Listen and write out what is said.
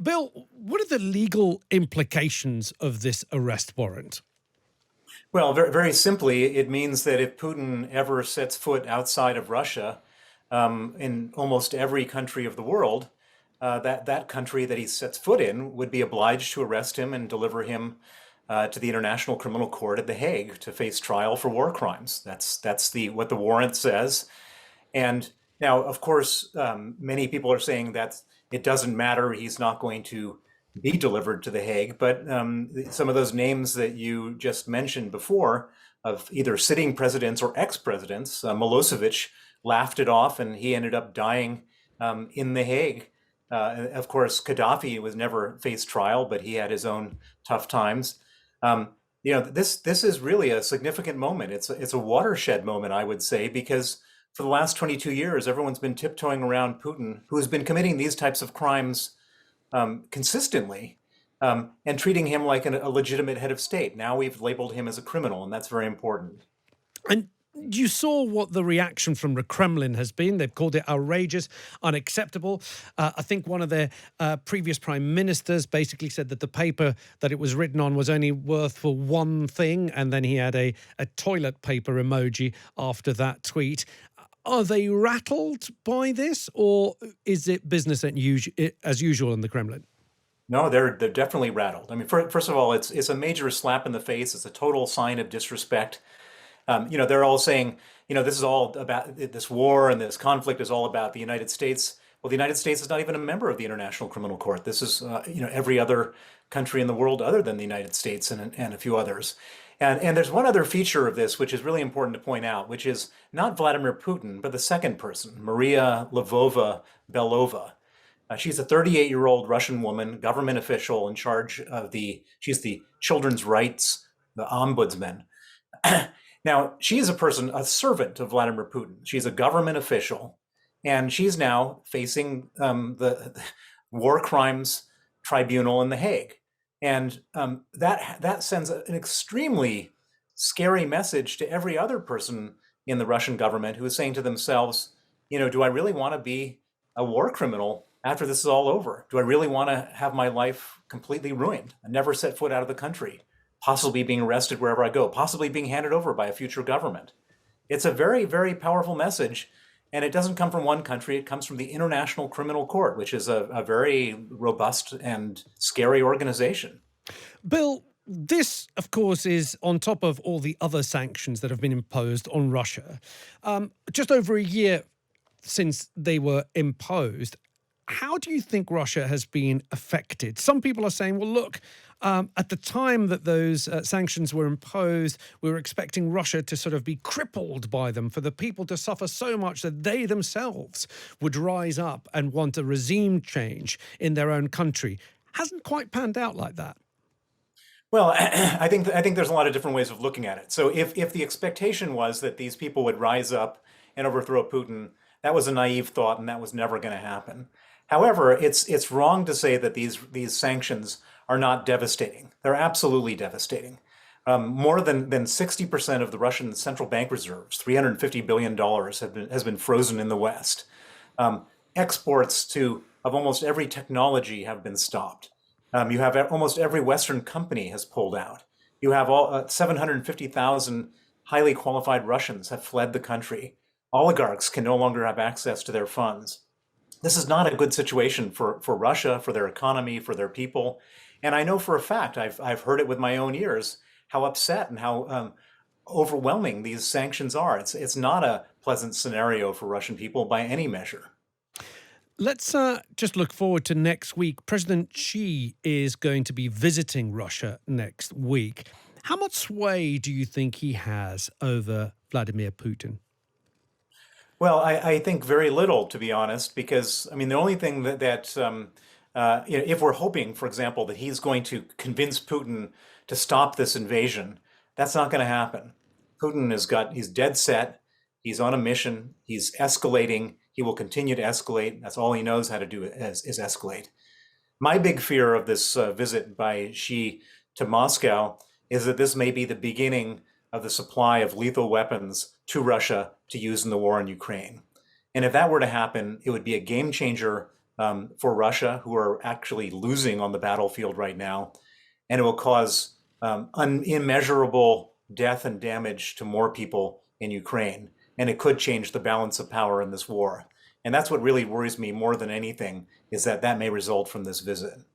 Bill, what are the legal implications of this arrest warrant? Well, very simply, it means that if Putin ever sets foot outside of Russia, in almost every country of the world, that country that he sets foot in would be obliged to arrest him and deliver him to the International Criminal Court at The Hague to face trial for war crimes. That's the what the warrant says. And now, of course, many people are saying that it doesn't matter. He's not going to be delivered to The Hague. But some of those names that you just mentioned before of either sitting presidents or ex-presidents, Milosevic laughed it off and he ended up dying in The Hague. Of course, Gaddafi was never faced trial, but he had his own tough times. This is really a significant moment. It's a watershed moment, I would say, because for the last 22 years, everyone's been tiptoeing around Putin, who has been committing these types of crimes consistently, and treating him like a legitimate head of state. Now we've labeled him as a criminal, and that's very important. And you saw what the reaction from the Kremlin has been. They've called it outrageous, unacceptable. I think one of their previous prime ministers basically said that the paper that it was written on was only worth for one thing, and then he had a toilet paper emoji after that tweet. Are they rattled by this, or is it business as usual in the Kremlin? No, they're definitely rattled. I mean, first of all, it's a major slap in the face. It's a total sign of disrespect. They're all saying, this is all about this war and this conflict is all about the United States. Well, the United States is not even a member of the International Criminal Court. This is, every other country in the world other than the United States and a few others. And there's one other feature of this which is really important to point out, which is not Vladimir Putin, but the second person, Maria Lvova-Belova. She's a 38-year-old Russian woman, government official in charge of she's the children's rights, the ombudsman. Now, she is a servant of Vladimir Putin. She's a government official, and she's now facing the war crimes tribunal in The Hague. And that sends an extremely scary message to every other person in the Russian government who is saying to themselves, do I really want to be a war criminal after this is all over? Do I really want to have my life completely ruined and never set foot out of the country? Possibly being arrested wherever I go, possibly being handed over by a future government. It's a very, very powerful message, and it doesn't come from one country. It comes from the International Criminal Court, which is a very robust and scary organization. Bill, this, of course, is on top of all the other sanctions that have been imposed on Russia. Just over a year since they were imposed, how do you think Russia has been affected? Some people are saying, well, look, at the time that those sanctions were imposed, we were expecting Russia to sort of be crippled by them, for the people to suffer so much that they themselves would rise up and want a regime change in their own country. Hasn't quite panned out like that. Well, I think there's a lot of different ways of looking at it. So if the expectation was that these people would rise up and overthrow Putin, that was a naive thought, and that was never going to happen. However, it's wrong to say that these sanctions are not devastating. They're absolutely devastating. More than 60% of the Russian central bank reserves, $350 billion, has been frozen in the West. Exports of almost every technology have been stopped. You have almost every Western company has pulled out. You have 750,000 highly qualified Russians have fled the country. Oligarchs can no longer have access to their funds. This is not a good situation for Russia, for their economy, for their people. And I know for a fact, I've heard it with my own ears, how upset and how overwhelming these sanctions are. It's not a pleasant scenario for Russian people by any measure. Let's just look forward to next week. President Xi is going to be visiting Russia next week. How much sway do you think he has over Vladimir Putin? Well, I think very little, to be honest, because I mean the only thing if we're hoping, for example, that he's going to convince Putin to stop this invasion, that's not going to happen. He's dead set. He's on a mission. He's escalating. He will continue to escalate. That's all he knows how to do is escalate. My big fear of this visit by Xi to Moscow is that this may be the beginning of the supply of lethal weapons to Russia to use in the war in Ukraine. And if that were to happen, it would be a game changer for Russia, who are actually losing on the battlefield right now, and it will cause immeasurable death and damage to more people in Ukraine. And it could change the balance of power in this war. And that's what really worries me more than anything, is that that may result from this visit.